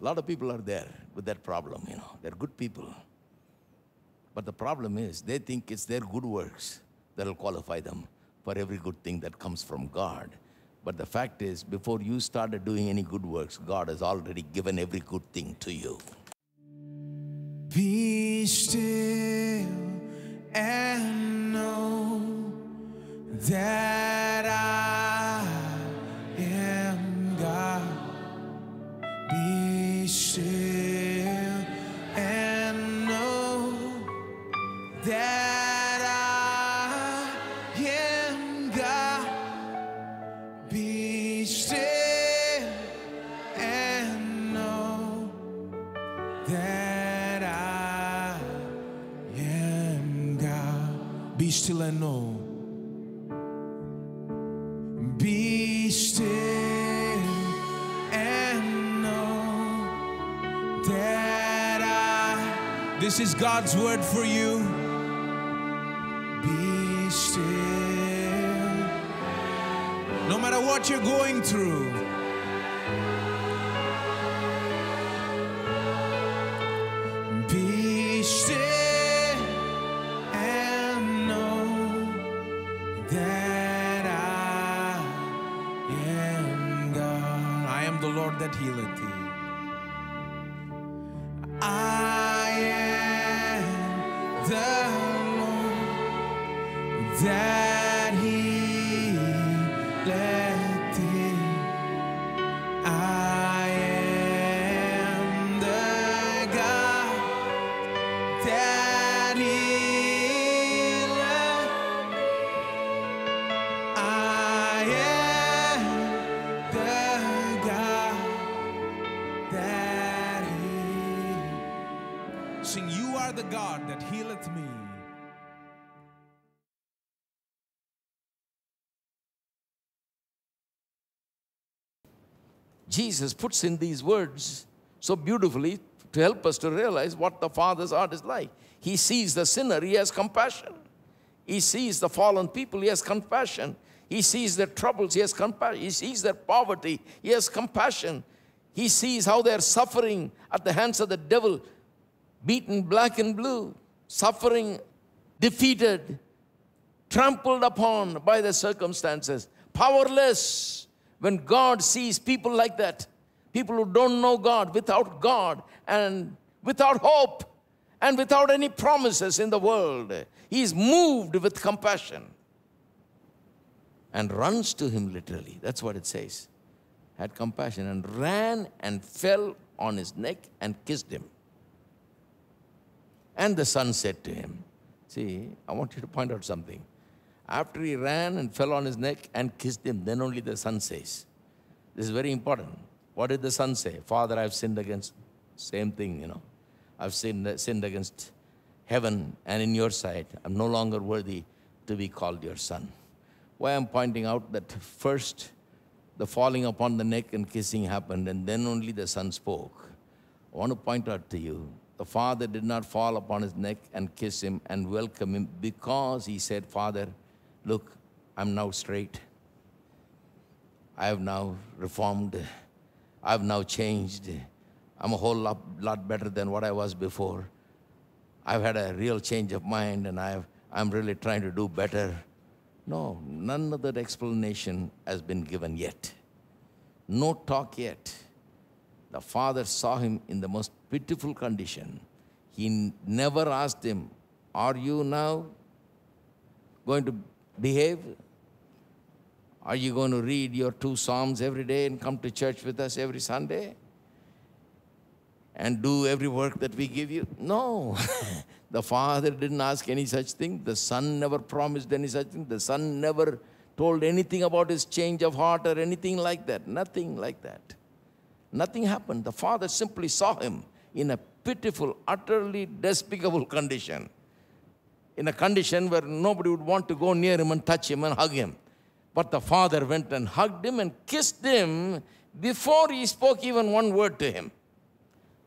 A lot of people are there with that problem, They're good people. But the problem is, they think it's their good works that will qualify them for every good thing that comes from God. But the fact is, before you started doing any good works, God has already given every good thing to you. Be still and know that I am God. Be still and know that I am God. Be still and know that I am God. Be still and know. Be still and know that I. This is God's word for you. Be still. No matter what you're going through. Be still and know that I am God. I am the Lord that healeth thee. I am the Lord that healeth thee. I am the God that healeth. I am the God that healeth. Sing, you are the God that healeth me. Jesus puts in these words so beautifully to help us to realize what the Father's heart is like. He sees the sinner, He has compassion. He sees the fallen people, He has compassion. He sees their troubles, He has compassion. He sees their poverty, He has compassion. He sees how they are suffering at the hands of the devil, beaten black and blue, suffering, defeated, trampled upon by the circumstances, powerless. When God sees people like that, people who don't know God, without and without hope and without any promises in the world, He is moved with compassion and runs to Him literally. That's what it says. Had compassion and ran and fell on His neck and kissed Him. And the son said to him, see, I want you to point out something. After he ran and fell on his neck and kissed him, then only the son says. This is very important. What did the son say? Father, I've sinned against, same thing, I've sinned against heaven and in your sight. I'm no longer worthy to be called your son. Why I'm pointing out that first the falling upon the neck and kissing happened, and then only the son spoke. I want to point out to you, the father did not fall upon his neck and kiss him and welcome him because he said, Father, look, I'm now straight. I have now reformed. I have now changed. I'm a whole lot better than what I was before. I've had a real change of mind, and I'm really trying to do better. No, none of that explanation has been given yet. No talk yet. The father saw him in the most pitiful condition. He never asked him, are you now going to behave? Are you going to read your 2 Psalms every day and come to church with us every Sunday? And do every work that we give you? No. The father didn't ask any such thing. The son never promised any such thing. The son never told anything about his change of heart or anything like that. Nothing like that. Nothing happened. The father simply saw him in a pitiful, utterly despicable condition. In a condition where nobody would want to go near him and touch him and hug him. But the father went and hugged him and kissed him before he spoke even one word to him.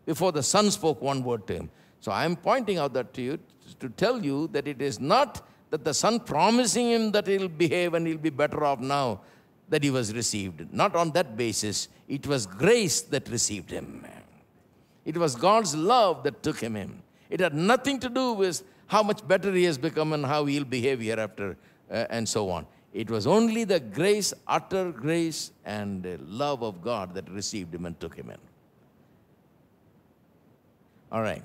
Before the son spoke one word to him. So I am pointing out that to you to tell you that it is not that the son promising him that he'll behave and he'll be better off now that he was received. Not on that basis. It was grace that received him. It was God's love that took him in. It had nothing to do with how much better he has become and how he'll behave hereafter and so on. It was only the grace, utter grace and love of God that received him and took him in. All right.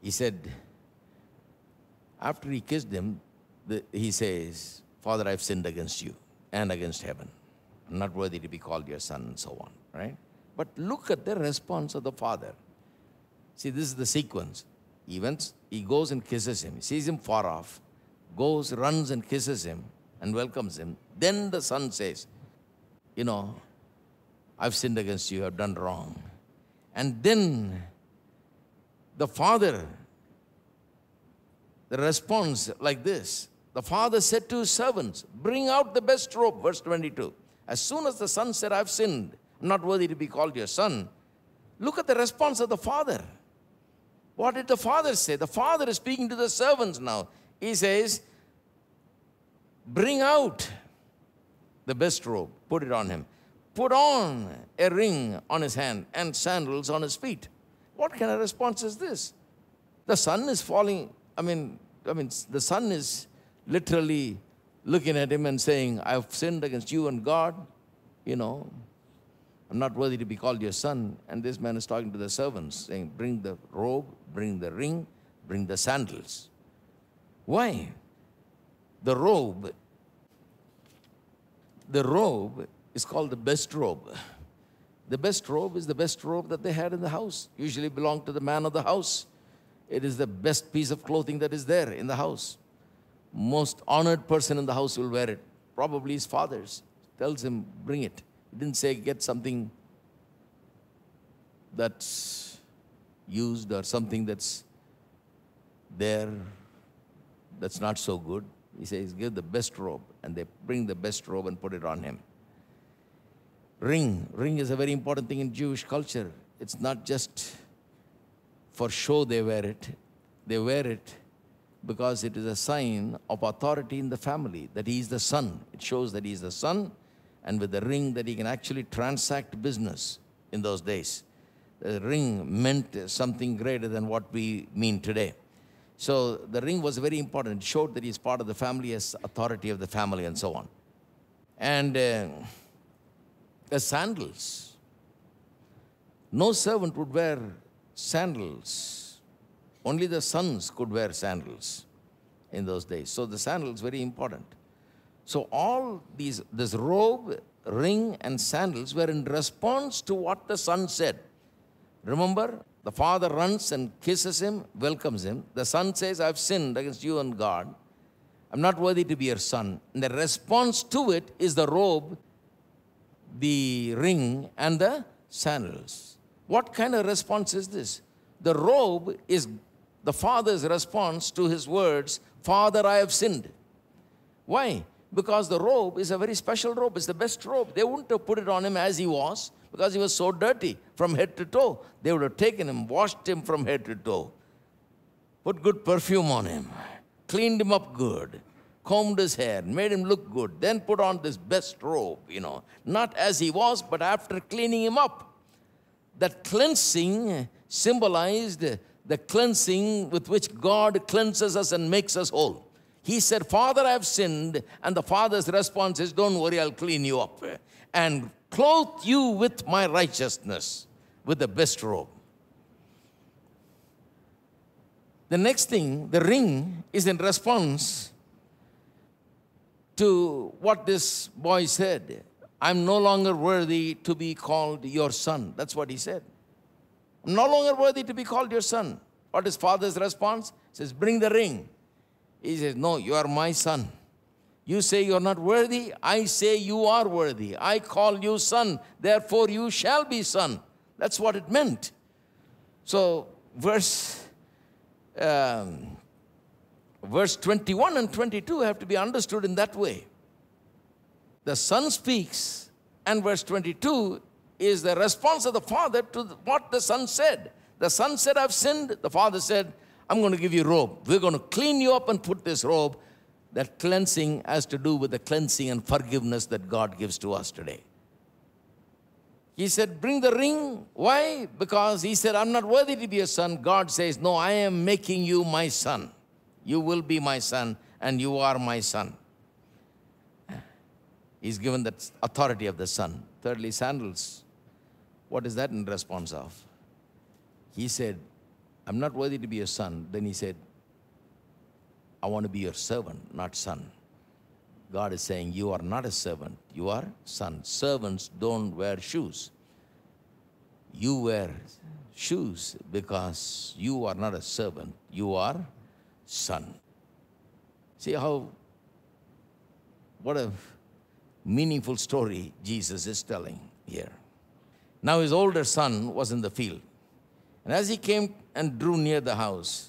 He said, after he kissed him, he says, Father, I've sinned against you and against heaven. I'm not worthy to be called your son, and so on, right? But look at the response of the father. See, this is the sequence. He goes and kisses him. He sees him far off, goes, runs and kisses him and welcomes him. Then the son says, you know, I've sinned against you, I've done wrong. And then the father, the response like this. The father said to his servants, bring out the best robe, verse 22. As soon as the son said, I've sinned, I'm not worthy to be called your son. Look at the response of the father. What did the father say? The father is speaking to the servants now. He says, bring out the best robe, put it on him. Put on a ring on his hand and sandals on his feet. What kind of response is this? The son is falling, the son is literally looking at him and saying, I've sinned against you and God, you know, I'm not worthy to be called your son. And this man is talking to the servants, saying, bring the robe, bring the ring, bring the sandals. Why? The robe is called the best robe. The best robe is the best robe that they had in the house. Usually belonged to the man of the house. It is the best piece of clothing that is there in the house. Most honored person in the house will wear it. Probably his father's. Tells him, bring it. He didn't say, get something that's used or something that's there that's not so good. He says, give the best robe. And they bring the best robe and put it on him. Ring. Ring is a very important thing in Jewish culture. It's not just for show they wear it. They wear it because it is a sign of authority in the family, that he is the son. It shows that he is the son, and with the ring that he can actually transact business in those days. The ring meant something greater than what we mean today. So the ring was very important. It showed that he is part of the family, as authority of the family and so on. And the sandals. No servant would wear sandals. Only the sons could wear sandals in those days. So the sandals very important. So all this robe, ring, and sandals were in response to what the son said. Remember, the father runs and kisses him, welcomes him. The son says, I've sinned against you and God. I'm not worthy to be your son. And the response to it is the robe, the ring, and the sandals. What kind of response is this? The robe is the father's response to his words, Father, I have sinned. Why? Because the robe is a very special robe. It's the best robe. They wouldn't have put it on him as he was, because he was so dirty from head to toe. They would have taken him, washed him from head to toe, put good perfume on him, cleaned him up good, combed his hair, made him look good, then put on this best robe, not as he was, but after cleaning him up. That cleansing symbolized the cleansing with which God cleanses us and makes us whole. He said, Father, I have sinned. And the father's response is, don't worry, I'll clean you up and clothe you with my righteousness, with the best robe. The next thing, the ring, is in response to what this boy said. I'm no longer worthy to be called your son. That's what he said. I'm no longer worthy to be called your son. What is father's response? He says, bring the ring. He says, no, you are my son. You say you're not worthy. I say you are worthy. I call you son. Therefore, you shall be son. That's what it meant. So, verse 21 and 22 have to be understood in that way. The son speaks, and verse 22 is the response of the father to what the son said. The son said, I've sinned. The father said, I'm going to give you a robe. We're going to clean you up and put this robe. That cleansing has to do with the cleansing and forgiveness that God gives to us today. He said, bring the ring. Why? Because he said, I'm not worthy to be your son. God says, no, I am making you my son. You will be my son, and you are my son. He's given that authority of the son. Thirdly, sandals. What is that in response of? He said, I'm not worthy to be your son. Then he said, I want to be your servant, not son. God is saying, you are not a servant, you are son. Servants don't wear shoes. You wear shoes because you are not a servant, you are son. See what a meaningful story Jesus is telling here. Now his older son was in the field. And as he came and drew near the house,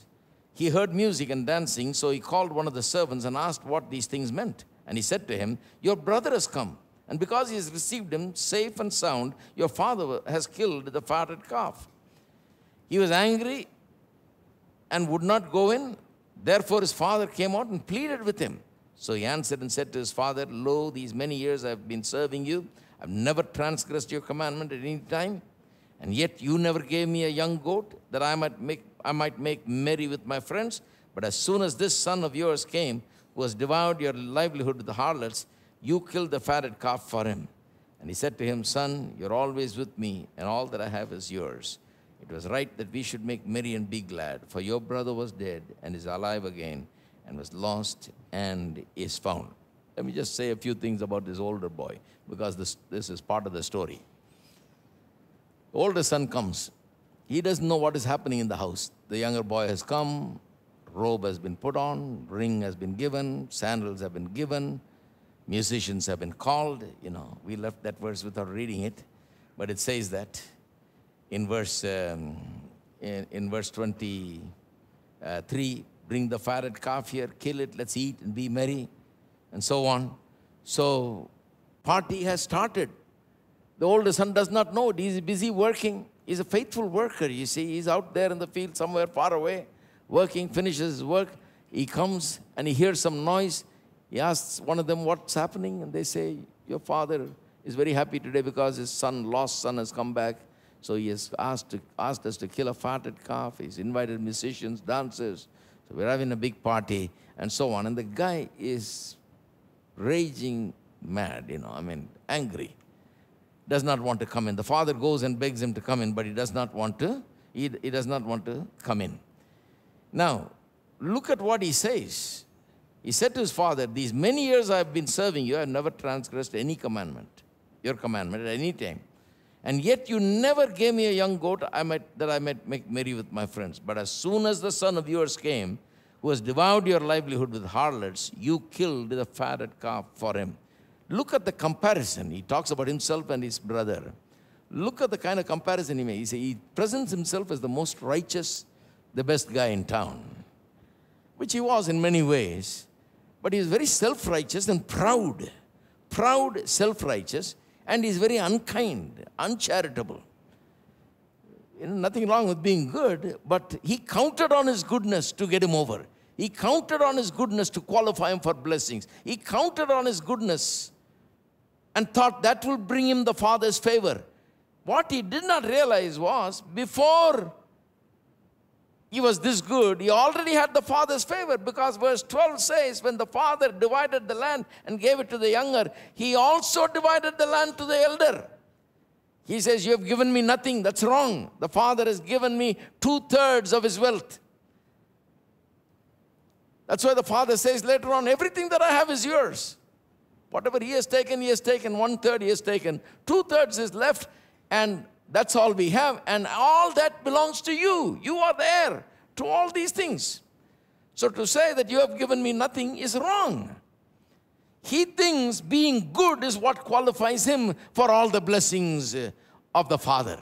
he heard music and dancing, so he called one of the servants and asked what these things meant. And he said to him, your brother has come, and because he has received him safe and sound, your father has killed the fatted calf. He was angry and would not go in. Therefore his father came out and pleaded with him. So he answered and said to his father, lo, these many years I have been serving you. I have never transgressed your commandment at any time. And yet you never gave me a young goat that I might make merry with my friends. But as soon as this son of yours came, who has devoured your livelihood with the harlots, you killed the fatted calf for him. And he said to him, son, you're always with me, and all that I have is yours. It was right that we should make merry and be glad, for your brother was dead and is alive again, and was lost and is found. Let me just say a few things about this older boy, because this is part of the story. The older son comes. He doesn't know what is happening in the house. The younger boy has come, robe has been put on, ring has been given, sandals have been given, musicians have been called. You know, we left that verse without reading it, but it says that in verse 23, bring the fatted calf here, kill it, let's eat and be merry, and so on. So party has started. The older son does not know it. He's busy working. He's a faithful worker, you see. He's out there in the field somewhere far away, working, finishes his work. He comes and he hears some noise. He asks one of them what's happening, and they say, your father is very happy today because his lost son has come back. So he has asked us to kill a fatted calf. He's invited musicians, dancers. So we're having a big party and so on. And the guy is raging mad, angry. Does not want to come in. The father goes and begs him to come in, but he does not want to. He does not want to come in. Now, look at what he says. He said to his father, these many years I have been serving you, I have never transgressed any commandment, your commandment at any time. And yet you never gave me a young goat that I might make merry with my friends. But as soon as the son of yours came, who has devoured your livelihood with harlots, you killed the fatted calf for him. Look at the comparison. He talks about himself and his brother. Look at the kind of comparison he makes. He presents himself as the most righteous, the best guy in town, which he was in many ways. But he is very self-righteous and proud. Proud, self-righteous, and he's very unkind, uncharitable. Nothing wrong with being good, but he counted on his goodness to get him over. He counted on his goodness to qualify him for blessings. He counted on his goodness and thought that will bring him the Father's favor. What he did not realize was, before he was this good, he already had the Father's favor, because verse 12 says, when the father divided the land and gave it to the younger, he also divided the land to the elder. He says, you have given me nothing. That's wrong. The father has given me 2/3 of his wealth. That's why the father says later on, everything that I have is yours. Whatever he has taken, 1/3 he has taken. 2/3 is left, and that's all we have. And all that belongs to you. You are the heir to all these things. So to say that you have given me nothing is wrong. He thinks being good is what qualifies him for all the blessings of the Father.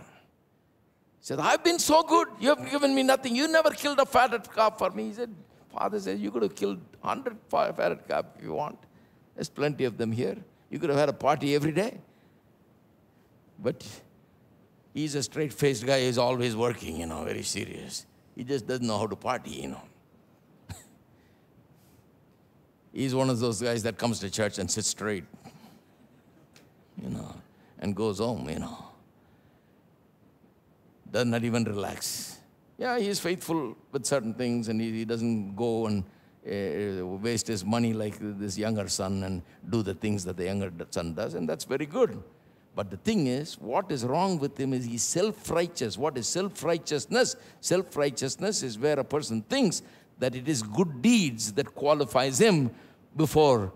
He said, I've been so good, you have given me nothing. You never killed a fatted calf for me. He said, Father says, you could have killed 100 fatted calf if you want. There's plenty of them here. You could have had a party every day. But he's a straight-faced guy. He's always working, very serious. He just doesn't know how to party, He's one of those guys that comes to church and sits straight, and goes home, Does not even relax. Yeah, he is faithful with certain things, and he doesn't go and waste his money like this younger son and do the things that the younger son does, and that's very good. But the thing is, what is wrong with him is he's self-righteous. What is self-righteousness? Self-righteousness is where a person thinks that it is good deeds that qualifies him before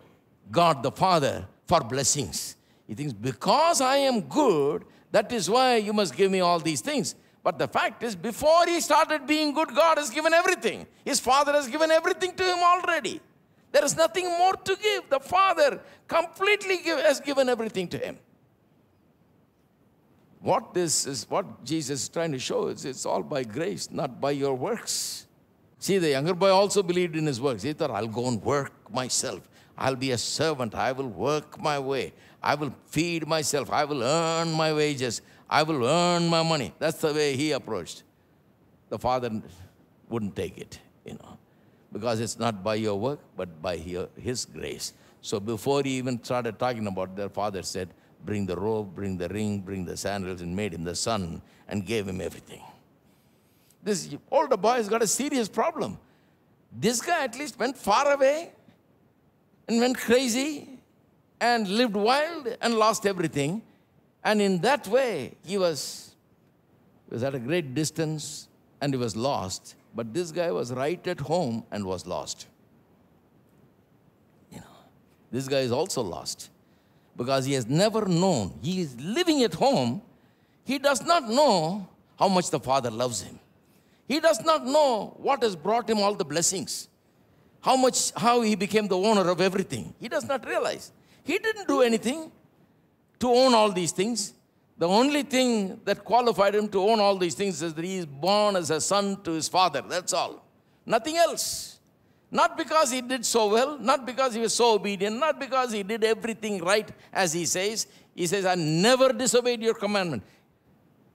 God the Father for blessings. He thinks, because I am good, that is why you must give me all these things. But the fact is, before he started being good, God has given everything. His Father has given everything to him already. There is nothing more to give. The Father completely has given everything to him. What Jesus is trying to show is it's all by grace, not by your works. See, the younger boy also believed in his works. He thought, I'll go and work myself. I'll be a servant. I will work my way. I will feed myself. I will earn my wages. I will earn my money. That's the way he approached. The Father wouldn't take it, because it's not by your work, but by his grace. So before he even started talking about it, their Father said, bring the robe, bring the ring, bring the sandals, and made him the son and gave him everything. This older boy has got a serious problem. This guy at least went far away and went crazy and lived wild and lost everything. And in that way, he was at a great distance and he was lost. But this guy was right at home and was lost. This guy is also lost because he has never known. He is living at home. He does not know how much the Father loves him. He does not know what has brought him all the blessings, how he became the owner of everything. He does not realize. He didn't do anything to own all these things. The only thing that qualified him to own all these things is that he is born as a son to his father. That's all. Nothing else. Not because he did so well, not because he was so obedient, not because he did everything right as he says. He says, I never disobeyed your commandment.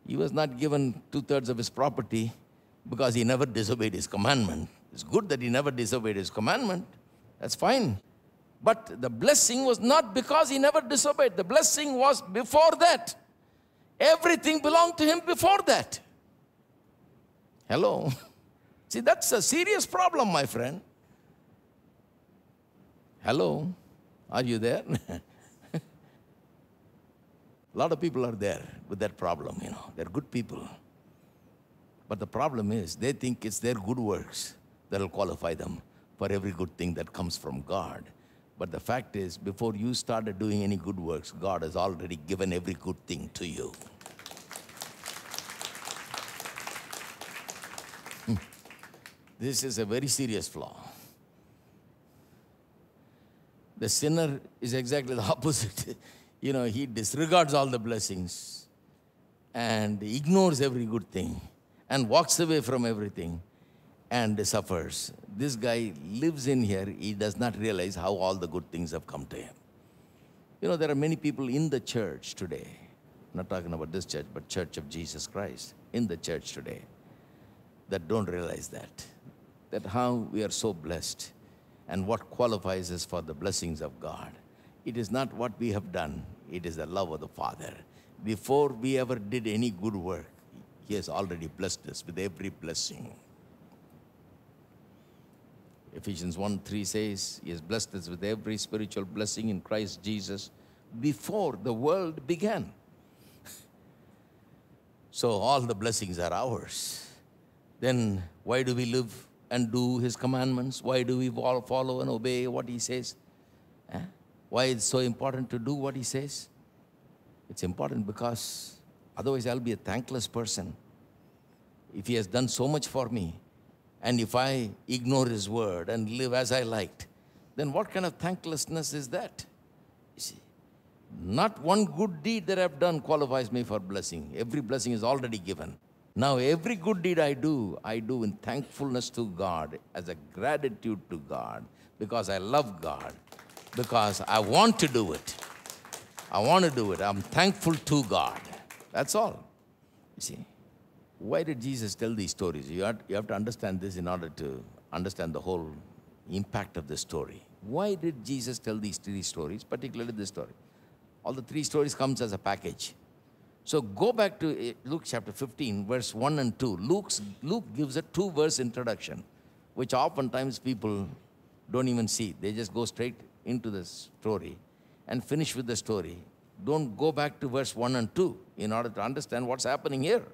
He was not given 2/3 of his property because he never disobeyed his commandment. It's good that he never disobeyed his commandment. That's fine. But the blessing was not because he never disobeyed. The blessing was before that. Everything belonged to him before that. Hello? See, that's a serious problem, my friend. Hello? Are you there? A lot of people are there with that problem, They're good people. But the problem is, they think it's their good works that will qualify them for every good thing that comes from God. But the fact is, before you started doing any good works, God has already given every good thing to you. This is a very serious flaw. The sinner is exactly the opposite. He disregards all the blessings and ignores every good thing and walks away from everything and suffers. This guy lives in here. He does not realize how all the good things have come to him. There are many people in the church today, I'm not talking about this church, but Church of Jesus Christ, in the church today, that don't realize that how we are so blessed and what qualifies us for the blessings of God. It is not what we have done. It is the love of the Father. Before we ever did any good work, He has already blessed us with every blessing. Ephesians 1:3 says, He has blessed us with every spiritual blessing in Christ Jesus before the world began. So all the blessings are ours. Then why do we live and do His commandments? Why do we all follow and obey what He says? Why it's so important to do what He says? It's important because otherwise I'll be a thankless person. If He has done so much for me, and if I ignore His word and live as I liked, then what kind of thanklessness is that? You see, not one good deed that I've done qualifies me for blessing. Every blessing is already given. Now, every good deed I do in thankfulness to God, as a gratitude to God, because I love God, because I want to do it. I want to do it. I'm thankful to God. That's all. You see, why did Jesus tell these stories? You have to understand this in order to understand the whole impact of the story. Why did Jesus tell these 3 stories, particularly this story? All the 3 stories comes as a package. So go back to Luke chapter 15, verse 1 and 2. Luke gives a 2-verse introduction, which oftentimes people don't even see. They just go straight into the story and finish with the story. Don't go back to verse 1 and 2 in order to understand what's happening here.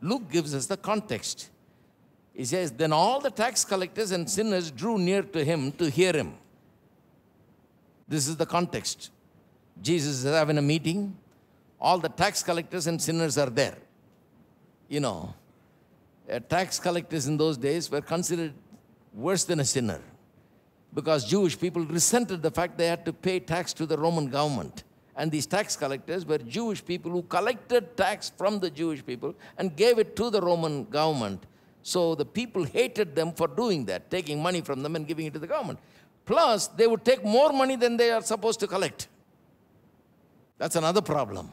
Luke gives us the context. He says, then all the tax collectors and sinners drew near to him to hear him. This is the context. Jesus is having a meeting. All the tax collectors and sinners are there. You know, tax collectors in those days were considered worse than a sinner, because Jewish people resented the fact they had to pay tax to the Roman government. And these tax collectors were Jewish people who collected tax from the Jewish people and gave it to the Roman government. So the people hated them for doing that, taking money from them and giving it to the government. Plus, they would take more money than they are supposed to collect. That's another problem.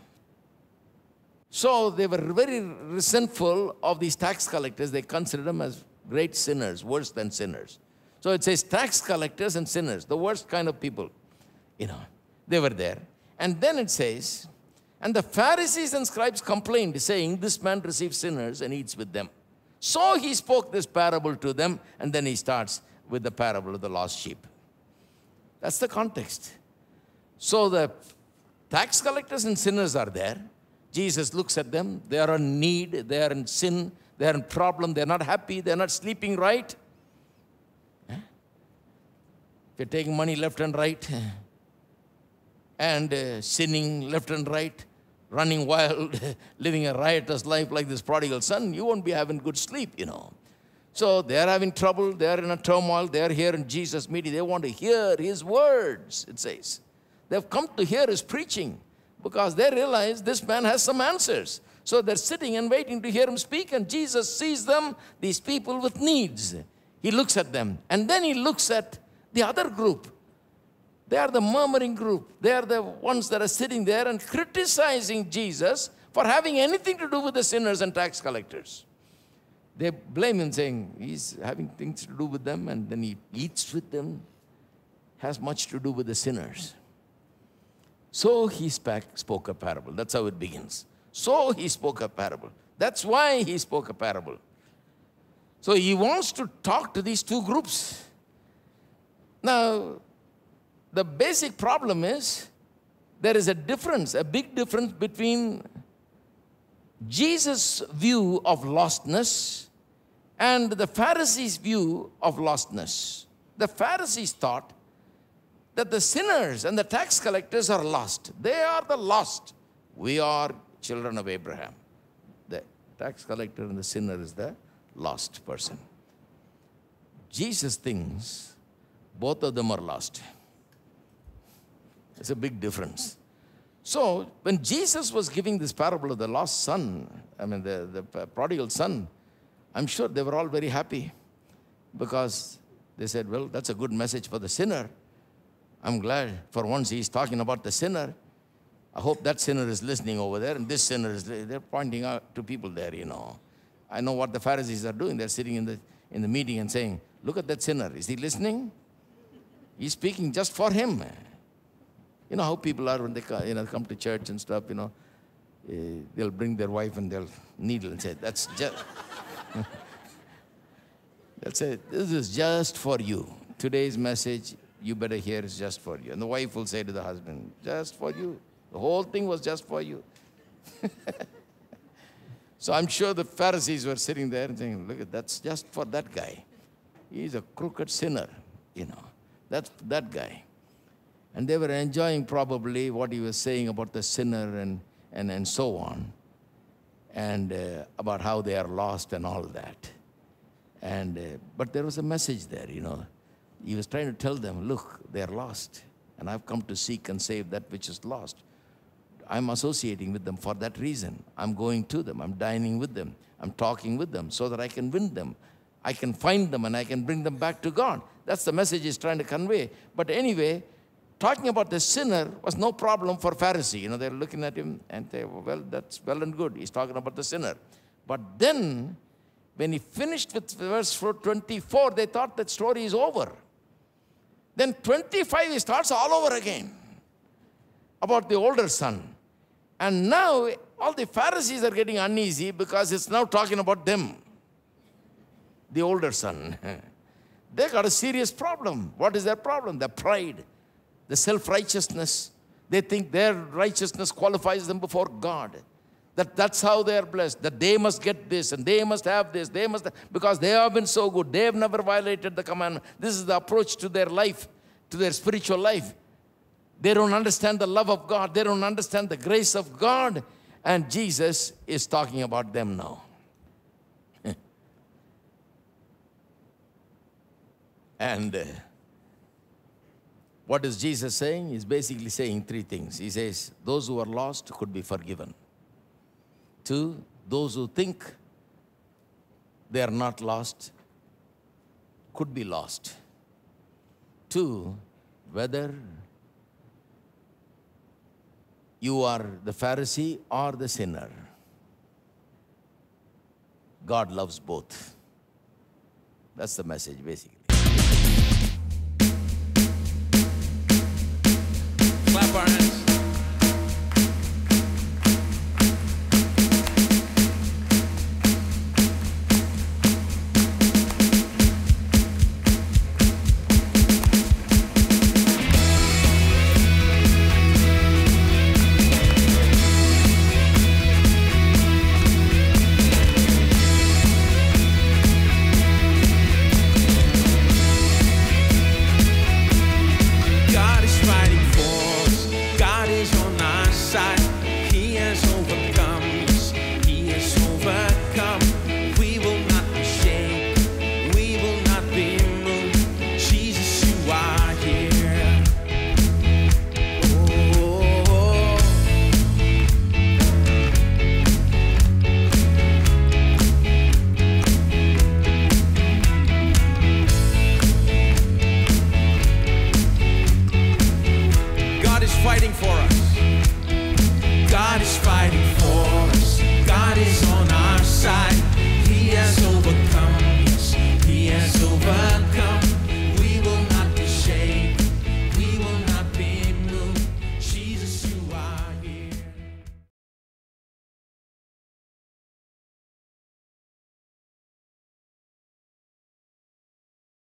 So they were very resentful of these tax collectors. They considered them as great sinners, worse than sinners. So it says tax collectors and sinners, the worst kind of people. You know, they were there. And then it says, and the Pharisees and scribes complained, saying, this man receives sinners and eats with them. So he spoke this parable to them, and then he starts with the parable of the lost sheep. That's the context. So the tax collectors and sinners are there. Jesus looks at them. They are in need. They are in sin. They are in problem. They're not happy. They're not sleeping right. If you're taking money left and right, and sinning left and right, running wild, living a riotous life like this prodigal son, you won't be having good sleep, you know. So they're having trouble. They're in a turmoil. They're here in Jesus' meeting. They want to hear his words, it says. They've come to hear his preaching because they realize this man has some answers. So they're sitting and waiting to hear him speak, and Jesus sees them, these people with needs. He looks at them, and then he looks at the other group. They are the murmuring group. They are the ones that are sitting there and criticizing Jesus for having anything to do with the sinners and tax collectors. They blame him, saying he's having things to do with them, and then he eats with them, has much to do with the sinners. So he spoke a parable. That's how it begins. So he spoke a parable. That's why he spoke a parable. So he wants to talk to these two groups. Now, the basic problem is there is a difference, a big difference between Jesus' view of lostness and the Pharisees' view of lostness. The Pharisees thought that the sinners and the tax collectors are lost. They are the lost. We are children of Abraham. The tax collector and the sinner is the lost person. Jesus thinks both of them are lost. It's a big difference. So when Jesus was giving this parable of the lost son, the prodigal son, I'm sure they were all very happy because they said, well, that's a good message for the sinner. I'm glad for once he's talking about the sinner. I hope that sinner is listening over there, and this sinner is, they're pointing out to people there, you know. I know what the Pharisees are doing. They're sitting in the meeting and saying, look at that sinner. Is he listening? He's speaking just for him. You know how people are when they come to church and stuff, you know. They'll bring their wife and they'll needle and say, that's just, they'll say, this is just for you. Today's message, you better hear, is just for you. And the wife will say to the husband, just for you. The whole thing was just for you. So I'm sure the Pharisees were sitting there and saying, look, that's just for that guy. He's a crooked sinner, you know. That's that guy. And they were enjoying probably what he was saying about the sinner and so on. And about how they are lost and all that. And but there was a message there, you know. He was trying to tell them, look, they are lost. And I've come to seek and save that which is lost. I'm associating with them for that reason. I'm going to them. I'm dining with them. I'm talking with them so that I can win them. I can find them and I can bring them back to God. That's the message he's trying to convey. But anyway, talking about the sinner was no problem for Pharisee. You know, they're looking at him and they, well, that's well and good. He's talking about the sinner. But then, when he finished with verse 24, they thought that story is over. Then 25, he starts all over again about the older son. And now all the Pharisees are getting uneasy because it's now talking about them, the older son. They got a serious problem. What is their problem? Their pride, the self-righteousness. They think their righteousness qualifies them before God. That's how they are blessed. That they must get this and they must have this. Because they have been so good. They have never violated the commandment. This is the approach to their life, to their spiritual life. They don't understand the love of God. They don't understand the grace of God. And Jesus is talking about them now. And what is Jesus saying? He's basically saying three things. He says, those who are lost could be forgiven. 2, those who think they are not lost could be lost. 2, whether you are the Pharisee or the sinner, God loves both. That's the message, basically. Clap our hands. God is fighting for us. God is on our side. He has overcome.